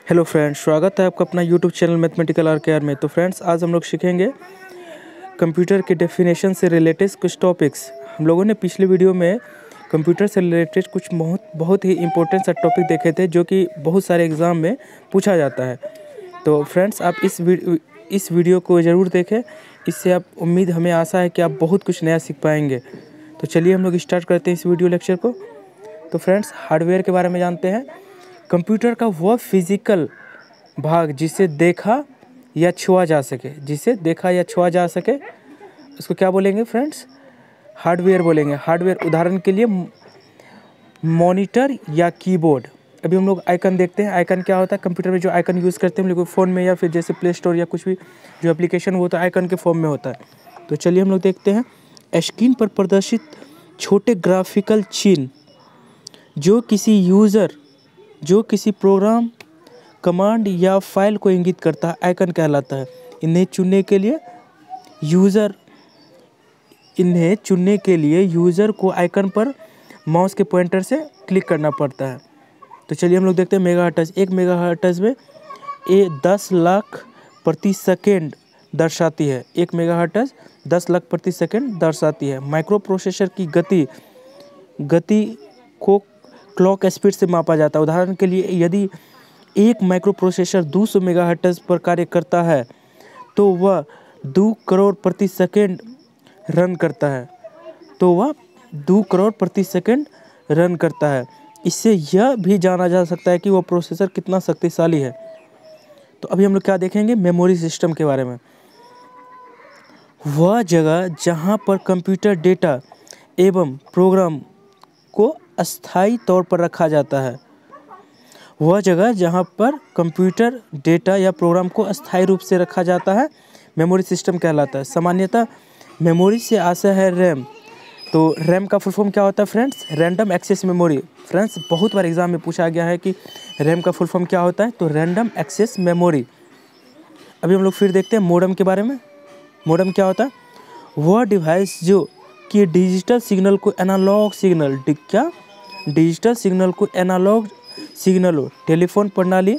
Hello friends, स्वागत है आपका अपना यूट्यूब चैनल मैथमेटिकल आर में। तो फ्रेंड्स, आज हम लोग सीखेंगे कंप्यूटर के डेफिनेशन से रिलेटेड कुछ टॉपिक्स। हम लोगों ने पिछले वीडियो में कंप्यूटर से रिलेटेड कुछ बहुत ही इंपॉर्टेंट सा टॉपिक देखे थे, जो कि बहुत सारे एग्ज़ाम में पूछा जाता है। तो फ्रेंड्स, आप इस वीडियो को ज़रूर देखें। इससे आप हमें आशा है कि आप बहुत कुछ नया सीख पाएंगे। तो चलिए हम लोग स्टार्ट करते हैं इस वीडियो लेक्चर को। तो फ्रेंड्स, हार्डवेयर के बारे में जानते हैं। कंप्यूटर का वह फिजिकल भाग जिसे देखा या छुआ जा सके, उसको क्या बोलेंगे फ्रेंड्स? हार्डवेयर बोलेंगे। हार्डवेयर उदाहरण के लिए मॉनिटर या कीबोर्ड। अभी हम लोग आइकन देखते हैं। आइकन क्या होता है? कंप्यूटर में जो आइकन यूज़ करते हैं हम लोग फ़ोन में, या फिर जैसे प्ले स्टोर या कुछ भी जो एप्लीकेशन वो तो आइकन के फॉर्म में होता है। तो चलिए हम लोग देखते हैं। स्क्रीन पर प्रदर्शित छोटे ग्राफिकल चिन्ह जो किसी प्रोग्राम, कमांड या फाइल को इंगित करता है, आइकन कहलाता है। इन्हें चुनने के लिए यूज़र को आइकन पर माउस के पॉइंटर से क्लिक करना पड़ता है। तो चलिए हम लोग देखते हैं मेगाहर्ट्ज़। 1 मेगाहर्ट्ज़ में 10 लाख प्रति सेकेंड दर्शाती है। 1 मेगाहर्ट्ज़ 10 लाख प्रति सेकेंड दर्शाती है। माइक्रो प्रोसेसर की गति को क्लॉक स्पीड से मापा जाता है। उदाहरण के लिए, यदि एक माइक्रो प्रोसेसर 200 मेगाहर्ट्ज़ पर कार्य करता है तो वह 2 करोड़ प्रति सेकेंड रन करता है। इससे यह भी जाना जा सकता है कि वह प्रोसेसर कितना शक्तिशाली है। तो अभी हम लोग क्या देखेंगे? मेमोरी सिस्टम के बारे में। वह जगह जहां पर कंप्यूटर डेटा एवं प्रोग्राम को अस्थायी तौर पर रखा जाता है। वह जगह जहां पर कंप्यूटर डेटा या प्रोग्राम को अस्थायी रूप से रखा जाता है मेमोरी सिस्टम कहलाता है। सामान्यतः मेमोरी से आशय है रैम। तो रैम का फुल फॉर्म क्या होता है friends? Random access memory. Friends, बहुत बार एग्जाम में पूछा गया है कि रैम का फुल फॉर्म क्या होता है। तो रैंडम एक्सेस मेमोरी। अभी हम लोग फिर देखते हैं मॉडेम के बारे में। मॉडेम क्या होता है? वह डिवाइस जो कि डिजिटल सिग्नल को एनालॉग सिग्नल टेलीफोन प्रणाली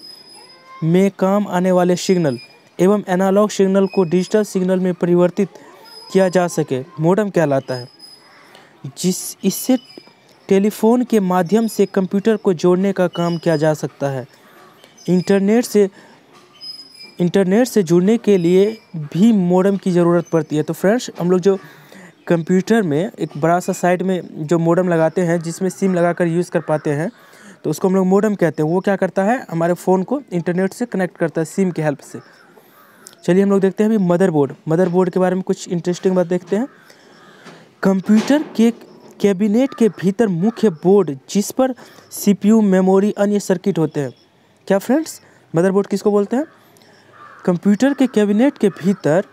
में काम आने वाले सिग्नल एवं एनालॉग सिग्नल को डिजिटल सिग्नल में परिवर्तित किया जा सके, मॉडेम कहलाता है। इससे टेलीफोन के माध्यम से कंप्यूटर को जोड़ने का काम किया जा सकता है। इंटरनेट से जुड़ने के लिए भी मॉडेम की ज़रूरत पड़ती है। तो फ्रेंड्स, हम लोग जो कंप्यूटर में एक बड़ा सा साइड में जो मॉडेम लगाते हैं, जिसमें सिम लगाकर यूज़ कर पाते हैं, तो उसको हम लोग मॉडेम कहते हैं। वो क्या करता है? हमारे फ़ोन को इंटरनेट से कनेक्ट करता है सिम की हेल्प से। चलिए हम लोग देखते हैं अभी मदरबोर्ड के बारे में कुछ इंटरेस्टिंग बात देखते हैं। कंप्यूटर के कैबिनेट के भीतर मुख्य बोर्ड, जिस पर CPU, मेमोरी, अन्य सर्किट होते हैं। क्या फ्रेंड्स? मदरबोर्ड किसको बोलते हैं? कंप्यूटर के कैबिनेट के भीतर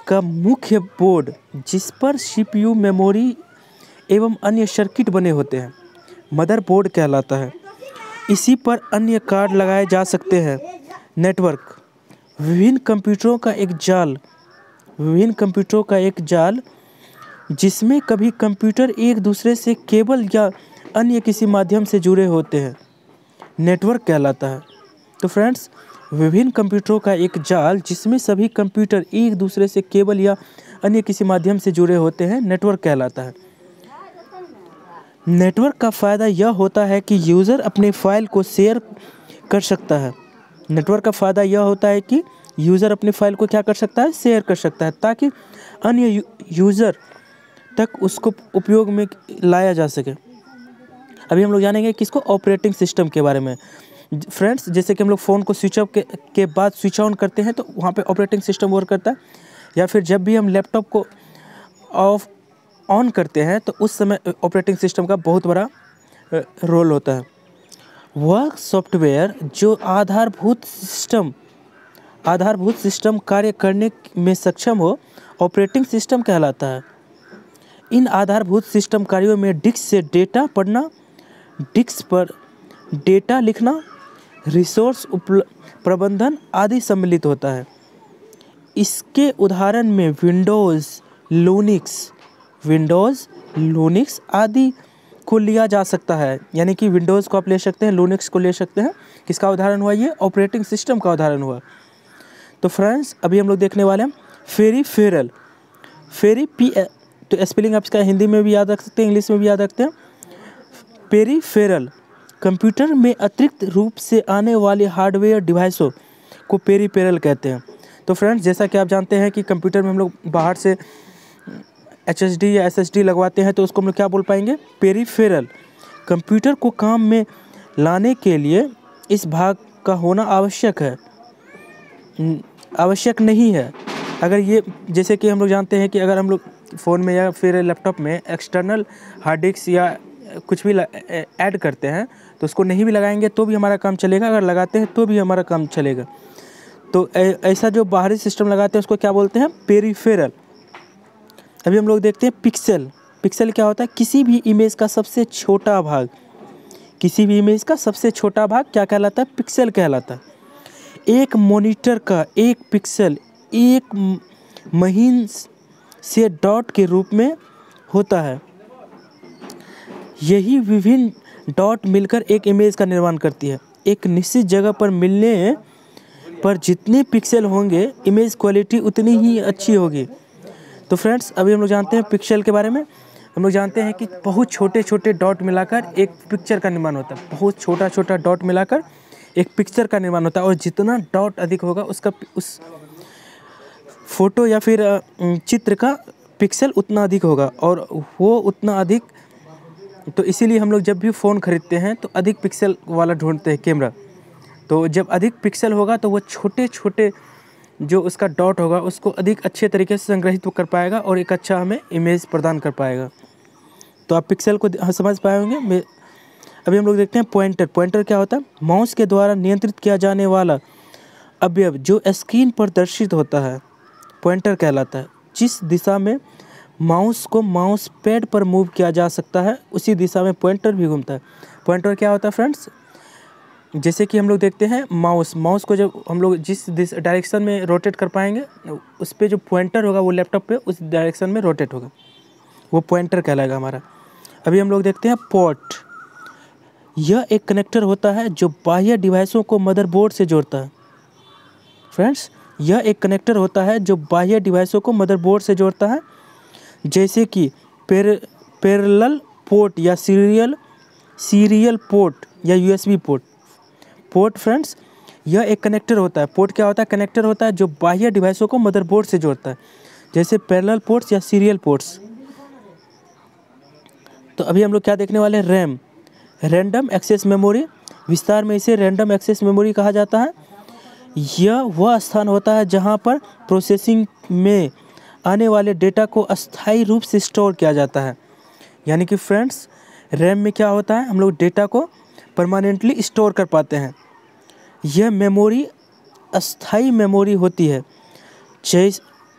का मुख्य बोर्ड, जिस पर CPU, मेमोरी एवं अन्य सर्किट बने होते हैं, मदरबोर्ड कहलाता है। इसी पर अन्य कार्ड लगाए जा सकते हैं। नेटवर्क, विभिन्न कंप्यूटरों का एक जाल जिसमें कभी कंप्यूटर एक दूसरे से केबल या अन्य किसी माध्यम से जुड़े होते हैं, नेटवर्क कहलाता है। तो फ्रेंड्स, विभिन्न कंप्यूटरों का एक जाल जिसमें सभी कंप्यूटर एक दूसरे से केबल या अन्य किसी माध्यम से जुड़े होते हैं, नेटवर्क कहलाता है। नेटवर्क का फ़ायदा यह होता है कि यूज़र अपने फाइल को शेयर कर सकता है। क्या कर सकता है? शेयर कर सकता है, ताकि अन्य यूज़र तक उसको उपयोग में लाया जा सके। अभी हम लोग जानेंगे किसको? ऑपरेटिंग सिस्टम के बारे में। फ्रेंड्स, जैसे कि हम लोग फ़ोन को स्विच ऑफ के बाद स्विच ऑन करते हैं, तो वहाँ पे ऑपरेटिंग सिस्टम वर्क करता है। या फिर जब भी हम लैपटॉप को ऑन करते हैं, तो उस समय ऑपरेटिंग सिस्टम का बहुत बड़ा रोल होता है। वह सॉफ्टवेयर जो आधारभूत सिस्टम कार्य करने में सक्षम हो, ऑपरेटिंग सिस्टम कहलाता है। इन आधारभूत सिस्टम कार्यों में डिस्क से डेटा पढ़ना, डिस्क पर डेटा लिखना, रिसोर्स प्रबंधन आदि सम्मिलित होता है। इसके उदाहरण में विंडोज़, लूनिक्स आदि को लिया जा सकता है, यानी कि विंडोज़ को आप ले सकते हैं, लिनक्स को ले सकते हैं। किसका उदाहरण हुआ ये? ऑपरेटिंग सिस्टम का उदाहरण हुआ। तो फ्रेंड्स अभी हम लोग देखने वाले हैं पेरिफेरल। तो स्पेलिंग आप इसका हिंदी में भी याद रख सकते हैं, इंग्लिश में भी याद रखते हैं। पेरिफेरल कंप्यूटर में अतिरिक्त रूप से आने वाले हार्डवेयर डिवाइसों को पेरिफेरल कहते हैं। तो फ्रेंड्स जैसा कि आप जानते हैं कि कंप्यूटर में हम लोग बाहर से HDD या SSD लगवाते हैं, तो उसको हम लोग क्या बोल पाएंगे? पेरिफेरल। कंप्यूटर को काम में लाने के लिए इस भाग का होना आवश्यक है, आवश्यक नहीं है। अगर ये, जैसे कि हम लोग जानते हैं कि अगर हम लोग फ़ोन में या फिर लैपटॉप में एक्सटर्नल हार्ड डिस्क या कुछ भी ऐड करते हैं, तो उसको नहीं भी लगाएंगे तो भी हमारा काम चलेगा, अगर लगाते हैं तो भी हमारा काम चलेगा। तो ऐसा जो बाहरी सिस्टम लगाते हैं उसको क्या बोलते हैं? पेरिफेरल। अभी हम लोग देखते हैं पिक्सल। पिक्सल क्या होता है? किसी भी इमेज का सबसे छोटा भाग। किसी भी इमेज का सबसे छोटा भाग क्या कहलाता है? पिक्सल कहलाता है। एक मॉनिटर का एक पिक्सल एक महीन से डॉट के रूप में होता है। यही विभिन्न डॉट मिलकर एक इमेज का निर्माण करती है। एक निश्चित जगह पर मिलने पर जितने पिक्सल होंगे, इमेज क्वालिटी उतनी ही अच्छी होगी। तो फ्रेंड्स अभी हम लोग जानते हैं पिक्सल के बारे में। हम लोग जानते हैं कि बहुत छोटे छोटे डॉट मिलाकर एक पिक्चर का निर्माण होता है। बहुत छोटा छोटा डॉट मिलाकर एक पिक्चर का निर्माण होता है, और जितना डॉट अधिक होगा उसका उस फोटो या फिर चित्र का पिक्सल उतना अधिक होगा, और वो उतना अधिक। तो इसीलिए हम लोग जब भी फ़ोन ख़रीदते हैं तो अधिक पिक्सल वाला ढूंढते हैं कैमरा। तो जब अधिक पिक्सल होगा तो वो छोटे छोटे जो उसका डॉट होगा उसको अधिक अच्छे तरीके से संग्रहित कर पाएगा और एक अच्छा हमें इमेज प्रदान कर पाएगा। तो आप पिक्सल को समझ पाए होंगे। अभी हम लोग देखते हैं पॉइंटर। पॉइंटर क्या होता है? माउस के द्वारा नियंत्रित किया जाने वाला अवयव जो स्क्रीन पर दर्शित होता है, पॉइंटर कहलाता है। जिस दिशा में माउस को माउस पैड पर मूव किया जा सकता है, उसी दिशा में पॉइंटर भी घूमता है। पॉइंटर क्या होता है फ्रेंड्स? जैसे कि हम लोग देखते हैं माउस को जब हम लोग जिस डायरेक्शन में रोटेट कर पाएंगे, उस पर जो पॉइंटर होगा वो लैपटॉप पे उस डायरेक्शन में रोटेट होगा, वो पॉइंटर कहलाएगा हमारा। अभी हम लोग देखते हैं पोर्ट। यह एक कनेक्टर होता है जो बाह्य डिवाइसों को मदरबोर्ड से जोड़ता है। फ्रेंड्स यह एक कनेक्टर होता है जो बाह्य डिवाइसों को मदरबोर्ड से जोड़ता है, जैसे कि पैरेलल पोर्ट या सीरियल पोर्ट या USB पोर्ट। पोर्ट फ्रेंड्स यह एक कनेक्टर होता है। पोर्ट क्या होता है? कनेक्टर होता है जो बाह्य डिवाइसों को मदरबोर्ड से जोड़ता है, जैसे पैरेलल पोर्ट्स या सीरियल पोर्ट्स। तो अभी हम लोग क्या देखने वाले हैं? RAM, random access memory. विस्तार में इसे रैंडम एक्सेस मेमोरी कहा जाता है। यह वह स्थान होता है जहां पर प्रोसेसिंग में आने वाले डेटा को अस्थायी रूप से स्टोर किया जाता है। यानी कि फ्रेंड्स रैम में क्या होता है? हम लोग डेटा को परमानेंटली स्टोर कर पाते हैं। यह मेमोरी अस्थायी मेमोरी होती है।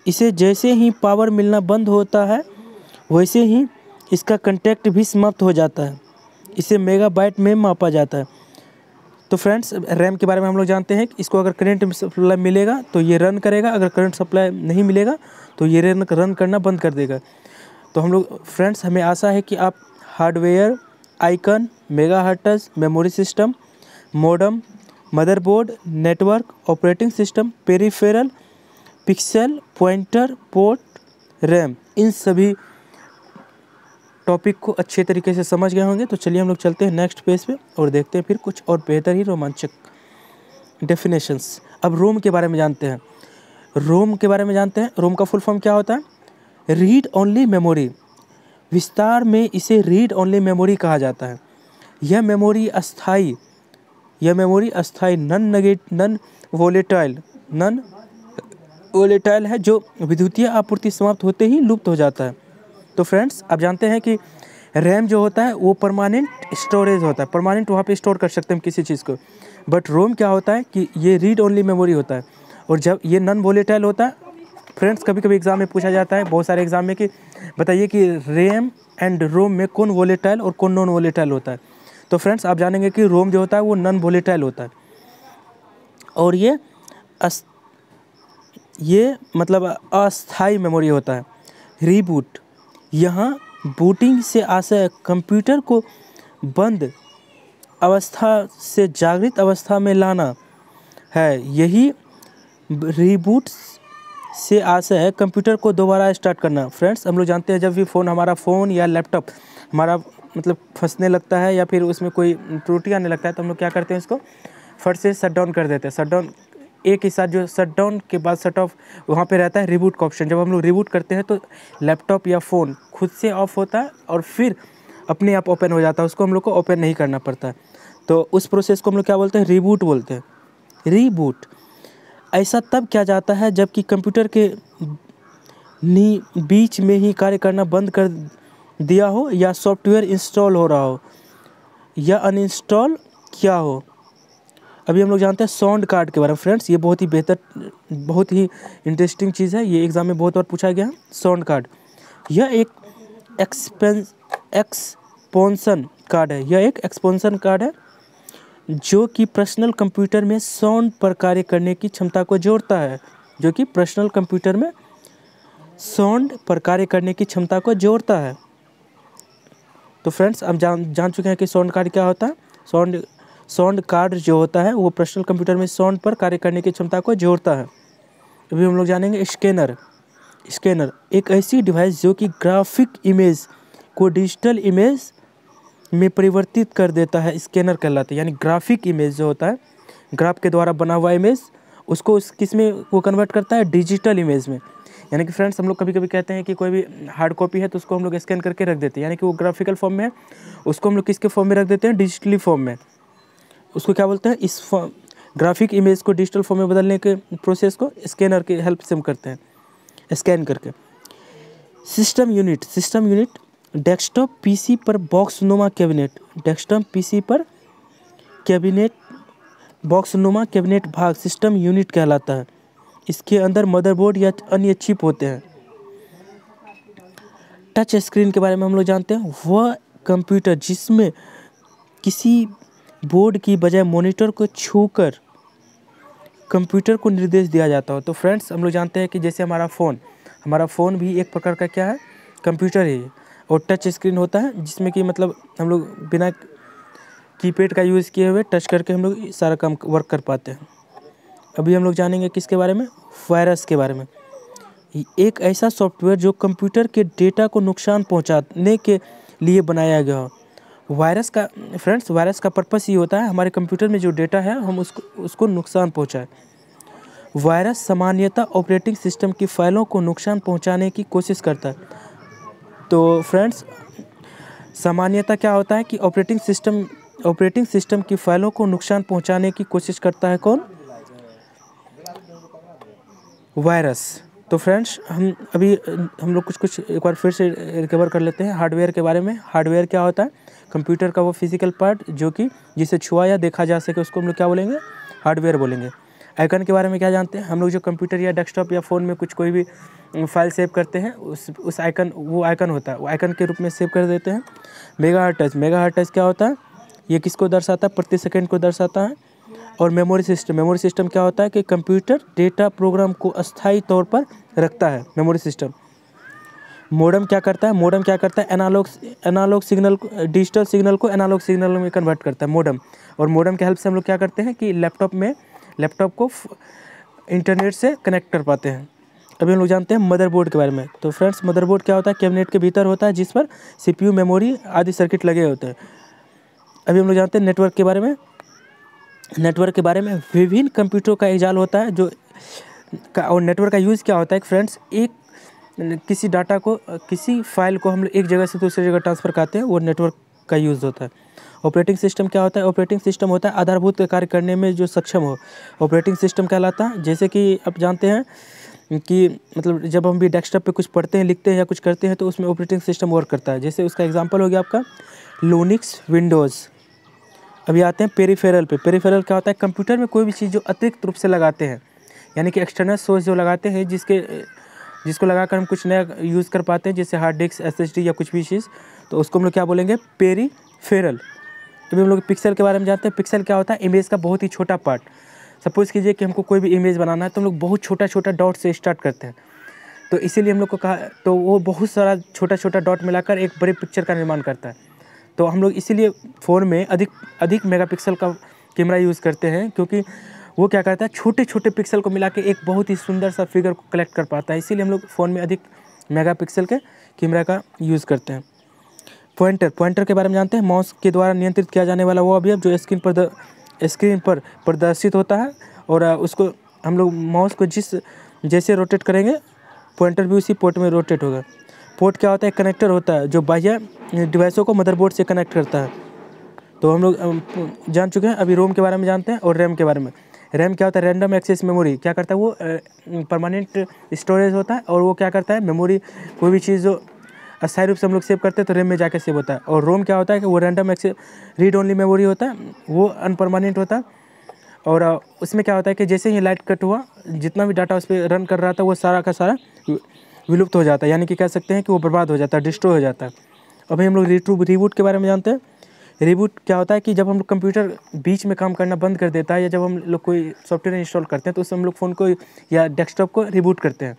इसे जैसे ही पावर मिलना बंद होता है, वैसे ही इसका कंटेक्ट भी समाप्त हो जाता है। इसे मेगाबाइट में मापा जाता है। तो फ्रेंड्स रैम के बारे में हम लोग जानते हैं कि इसको अगर करंट सप्लाई मिलेगा तो ये रन करेगा, अगर करंट सप्लाई नहीं मिलेगा तो ये रन करना बंद कर देगा। तो हम लोग फ्रेंड्स हमें आशा है कि आप hardware, icon, megahertz, memory system, modem, motherboard, network, operating system, peripheral, pixel, pointer, port, RAM, इन सभी टॉपिक को अच्छे तरीके से समझ गए होंगे। तो चलिए हम लोग चलते हैं नेक्स्ट पेज पे और देखते हैं फिर कुछ और बेहतर ही रोमांचक डेफिनेशंस। अब रोम के बारे में जानते हैं। रोम के बारे में जानते हैं। रोम का फुल फॉर्म क्या होता है? Read only memory. विस्तार में इसे रीड ओनली मेमोरी कहा जाता है। यह मेमोरी अस्थाई नन वोलेटाइल है, जो विद्युतीय आपूर्ति समाप्त होते ही लुप्त हो जाता है। तो फ्रेंड्स आप जानते हैं कि रैम जो होता है वो परमानेंट स्टोरेज होता है, परमानेंट वहाँ पे स्टोर कर सकते हैं किसी चीज़ को। बट रोम क्या होता है कि ये रीड ओनली मेमोरी होता है, और जब ये नॉन वोलेटाइल होता है। फ्रेंड्स कभी कभी एग्जाम में पूछा जाता है, बहुत सारे एग्जाम में, कि बताइए कि रैम एंड रोम में कौन वोलेटाइल और कौन नॉन वोलेटाइल होता है। तो फ्रेंड्स आप जानेंगे कि रोम जो होता है वो नॉन वोलेटाइल होता है, और ये मतलब अस्थाई मेमोरी होता है। रीबूट, यहाँ बूटिंग से आशय कंप्यूटर को बंद अवस्था से जागृत अवस्था में लाना है। यही रीबूट से आशय है कंप्यूटर को दोबारा स्टार्ट करना। फ्रेंड्स, हम लोग जानते हैं जब भी हमारा फ़ोन या लैपटॉप हमारा मतलब फंसने लगता है या फिर उसमें कोई त्रुटि आने लगता है तो हम लोग क्या करते हैं, उसको फट से शट डाउन कर देते हैं। शट डाउन एक ही साथ जो शट डाउन के बाद शट ऑफ वहाँ पे रहता है रिबूट का ऑप्शन। जब हम लोग रिबूट करते हैं तो लैपटॉप या फ़ोन खुद से ऑफ होता है और फिर अपने आप ओपन हो जाता है, उसको हम लोग को ओपन नहीं करना पड़ता है। तो उस प्रोसेस को हम लोग क्या बोलते हैं, रिबूट बोलते हैं। रिबूट ऐसा तब किया जाता है जबकि कंप्यूटर के बीच में ही कार्य करना बंद कर दिया हो या सॉफ्टवेयर इंस्टॉल हो रहा हो या अनइंस्टॉल किया हो। अभी हम लोग जानते हैं साउंड कार्ड के बारे में। फ्रेंड्स, ये बहुत ही बेहतर, बहुत ही इंटरेस्टिंग चीज़ है, ये एग्ज़ाम में बहुत बार पूछा गया है। साउंड कार्ड यह एक एक्सपेंशन कार्ड है। यह एक एक्सपेंशन कार्ड है जो कि पर्सनल कंप्यूटर में साउंड पर कार्य करने की क्षमता को जोड़ता है। जो कि पर्सनल कंप्यूटर में साउंड पर कार्य करने की क्षमता को जोड़ता है। तो फ्रेंड्स, हम जान चुके हैं कि साउंड कार्ड क्या होता है। साउंड कार्ड जो होता है वो पर्सनल कंप्यूटर में साउंड पर कार्य करने की क्षमता को जोड़ता है। अभी हम लोग जानेंगे स्कैनर। स्कैनर एक ऐसी डिवाइस जो कि ग्राफिक इमेज को डिजिटल इमेज में परिवर्तित कर देता है, स्कैनर कहलाता है। यानी ग्राफिक इमेज जो होता है, ग्राफ के द्वारा बना हुआ इमेज, उसको किस में वो कन्वर्ट करता है, डिजिटल इमेज में। यानी कि फ्रेंड्स, हम लोग कभी कभी कहते हैं कि कोई भी हार्ड कॉपी है तो उसको हम लोग स्कैन करके रख देते हैं, यानी कि वो ग्राफिकल फॉर्म में है, उसको हम लोग किसके फॉर्म में रख देते हैं, डिजिटली फॉर्म में। उसको क्या बोलते हैं, इस ग्राफिक इमेज को डिजिटल फॉर्म में बदलने के प्रोसेस को स्कैनर की हेल्प से हम करते हैं, स्कैन करके। सिस्टम यूनिट डेस्कटॉप पीसी पर बॉक्सनुमा कैबिनेट, डेस्कटॉप पीसी पर कैबिनेट बॉक्सनुमा कैबिनेट भाग सिस्टम यूनिट कहलाता है। इसके अंदर मदरबोर्ड या अन्य चिप होते हैं। टच स्क्रीन के बारे में हम लोग जानते हैं, वह कंप्यूटर जिसमें किसी बोर्ड की बजाय मॉनिटर को छूकर कंप्यूटर को निर्देश दिया जाता हो। तो फ्रेंड्स, हम लोग जानते हैं कि जैसे हमारा फ़ोन भी एक प्रकार का क्या है, कंप्यूटर है। और टच स्क्रीन होता है जिसमें कि मतलब हम लोग बिना कीपैड का यूज़ किए हुए टच करके हम लोग सारा काम वर्क कर पाते हैं। अभी हम लोग जानेंगे किसके बारे में, वायरस के बारे में। एक ऐसा सॉफ्टवेयर जो कंप्यूटर के डेटा को नुकसान पहुंचाने के लिए बनाया गया हो। वायरस का पर्पस ये होता है, हमारे कंप्यूटर में जो डेटा है हम उसको नुकसान पहुंचाए। वायरस सामान्यतः ऑपरेटिंग सिस्टम की फाइलों को नुकसान पहुंचाने की कोशिश करता है। तो फ्रेंड्स, सामान्यतः क्या होता है कि ऑपरेटिंग सिस्टम की फाइलों को नुकसान पहुंचाने की कोशिश करता है कौन, वायरस। तो फ्रेंड्स, हम लोग कुछ एक बार फिर से रिकवर कर लेते हैं हार्डवेयर के बारे में। हार्डवेयर क्या होता है, कंप्यूटर का वो फिजिकल पार्ट जो कि जिसे छुआ या देखा जा सके, उसको हम लोग क्या बोलेंगे, हार्डवेयर बोलेंगे। आइकन के बारे में क्या जानते हैं हम लोग, जो कंप्यूटर या डेस्कटॉप या फ़ोन में कोई भी फाइल सेव करते हैं, उस आइकन, वो आइकन होता है, वो आइकन के रूप में सेव कर देते हैं। मेगाहर्ट्ज़ क्या होता है, ये किसको दर्शाता है, प्रति सेकंड को दर्शाता है। और मेमोरी सिस्टम क्या होता है कि कंप्यूटर डेटा प्रोग्राम को अस्थायी तौर पर रखता है, मेमोरी सिस्टम। मोडेम क्या करता है, एनालॉग सिग्नल डिजिटल सिग्नल को एनालॉग सिग्नल में कन्वर्ट करता है, मोडेम। और मोडेम की हेल्प से हम लोग क्या करते हैं कि लैपटॉप को इंटरनेट से कनेक्ट कर पाते हैं। अभी हम लोग जानते हैं मदरबोर्ड के बारे में। तो फ्रेंड्स, मदरबोर्ड क्या होता है, कैबिनेट के भीतर होता है जिस पर CPU, मेमोरी आदि सर्किट लगे होते हैं। अभी हम लोग जानते हैं नेटवर्क के बारे में। विभिन्न कंप्यूटरों का एक जाल होता है और नेटवर्क का यूज़ क्या होता है फ्रेंड्स, किसी डाटा को, किसी फाइल को हम लोग एक जगह से दूसरी जगह ट्रांसफ़र करते हैं, वो नेटवर्क का यूज़ होता है। ऑपरेटिंग सिस्टम क्या होता है, ऑपरेटिंग सिस्टम होता है आधारभूत कार्य करने में जो सक्षम हो, ऑपरेटिंग सिस्टम कहलाता है। जैसे कि आप जानते हैं कि मतलब जब हम भी डेस्कटॉप पे कुछ पढ़ते हैं, लिखते हैं या कुछ करते हैं तो उसमें ऑपरेटिंग सिस्टम वर्क करता है। जैसे उसका एग्जांपल हो गया आपका लिनक्स, विंडोज़। अभी आते हैं पेरिफेरल पे। पेरिफेरल क्या होता है, कंप्यूटर में कोई भी चीज़ जो अतिरिक्त रूप से लगाते हैं, यानी कि एक्सटर्नल सोर्स जो लगाते हैं, जिसको लगाकर हम कुछ नया यूज़ कर पाते हैं, जैसे हार्ड डिस्क, SSD या कुछ भी चीज़, तो उसको हम लोग क्या बोलेंगे, पेरीफेरल। अभी हम लोग पिक्सल के बारे में जानते हैं। पिक्सल क्या होता है, इमेज का बहुत ही छोटा पार्ट। सपोज़ कीजिए कि हमको कोई भी इमेज बनाना है तो हम लोग बहुत छोटा डॉट से स्टार्ट करते हैं। तो इसीलिए हम लोग को कहा, तो वो बहुत सारा छोटा छोटा डॉट मिलाकर एक बड़े पिक्चर का निर्माण करता है। तो हम लोग इसीलिए फ़ोन में अधिक मेगापिक्सल का कैमरा यूज़ करते हैं, क्योंकि वो क्या करता है, छोटे छोटे पिक्सल को मिला के एक बहुत ही सुंदर सा फिगर को कलेक्ट कर पाता है। इसीलिए हम लोग फ़ोन में अधिक मेगापिक्सल के कैमरा का यूज़ करते हैं। पॉइंटर के बारे में जानते हैं। माउस के द्वारा नियंत्रित किया जाने वाला वो अवयव जो स्क्रीन पर प्रदर्शित होता है, और उसको हम लोग माउस को जैसे रोटेट करेंगे, पॉइंटर भी उसी पोर्ट में रोटेट होगा। पोर्ट क्या होता है, कनेक्टर होता है जो बाह्य डिवाइसों को मदरबोर्ड से कनेक्ट करता है। तो हम लोग जान चुके हैं। अभी रोम के बारे में जानते हैं और रैम के बारे में। रैम क्या होता है, रैंडम एक्सेस मेमोरी। क्या करता है, वो परमानेंट स्टोरेज होता है, और वो क्या करता है, मेमोरी कोई भी चीज़ जो अस्थायी रूप से हम लोग सेव करते हैं तो रैम में जाकर सेव होता है। और रोम क्या होता है कि वो random access read only memory होता है, वो अनपरमानेंट होता है। और उसमें क्या होता है कि जैसे ही लाइट कट हुआ, जितना भी डाटा उस पर रन कर रहा था वो सारा का सारा विलुप्त हो जाता है, यानी कि कह सकते हैं कि वो बर्बाद हो जाता है, डिस्ट्रॉय हो जाता है। अभी हम लोग रीबूट के बारे में जानते हैं। रीबूट क्या होता है कि जब हम लोग कंप्यूटर बीच में काम करना बंद कर देता है, या जब हम लोग कोई सॉफ्टवेयर इंस्टॉल करते हैं तो उससे हम लोग फ़ोन को या डेस्कटॉप को रिबूट करते हैं,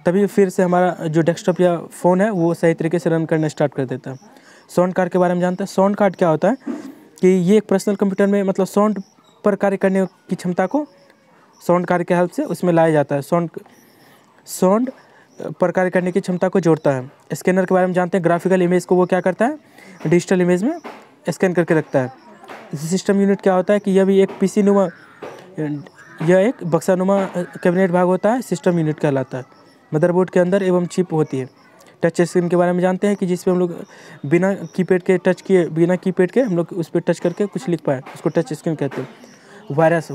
तभी फिर से हमारा जो डेस्कटॉप या फ़ोन है वो सही तरीके से रन करना स्टार्ट कर देता है। साउंड कार्ड के बारे में जानते हैं। साउंड कार्ड क्या होता है कि ये एक पर्सनल कंप्यूटर में मतलब साउंड पर कार्य करने की क्षमता को साउंड कार्ड के हेल्प से उसमें लाया जाता है। साउंड पर कार्य करने की क्षमता को जोड़ता है। स्कैनर के बारे में जानते हैं। ग्राफिकल इमेज को वो क्या करता है, डिजिटल इमेज में स्कैन करके रखता है। सिस्टम यूनिट क्या होता है कि यह भी एक पीसी नुमा, यह एक बक्सानुमा कैबिनेट भाग होता है, सिस्टम यूनिट कहलाता है। मदरबोर्ड के अंदर एवं चिप होती है। टच स्क्रीन के बारे में जानते हैं कि जिस पे हम लोग बिना कीपैड के हम लोग उस पर टच करके कुछ लिख पाए, उसको टच स्क्रीन कहते हैं। वायरस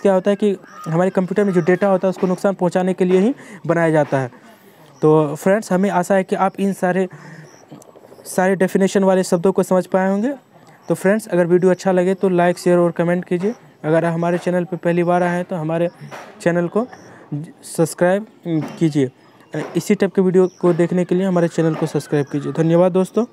क्या होता है कि हमारे कंप्यूटर में जो डेटा होता है उसको नुकसान पहुंचाने के लिए ही बनाया जाता है। तो फ्रेंड्स, हमें आशा है कि आप इन सारे डेफिनेशन वाले शब्दों को समझ पाए होंगे। तो फ्रेंड्स, अगर वीडियो अच्छा लगे तो लाइक, शेयर और कमेंट कीजिए। अगर हमारे चैनल पर पहली बार आए हैं तो हमारे चैनल को सब्सक्राइब कीजिए। इसी टाइप के वीडियो को देखने के लिए हमारे चैनल को सब्सक्राइब कीजिए। धन्यवाद दोस्तों।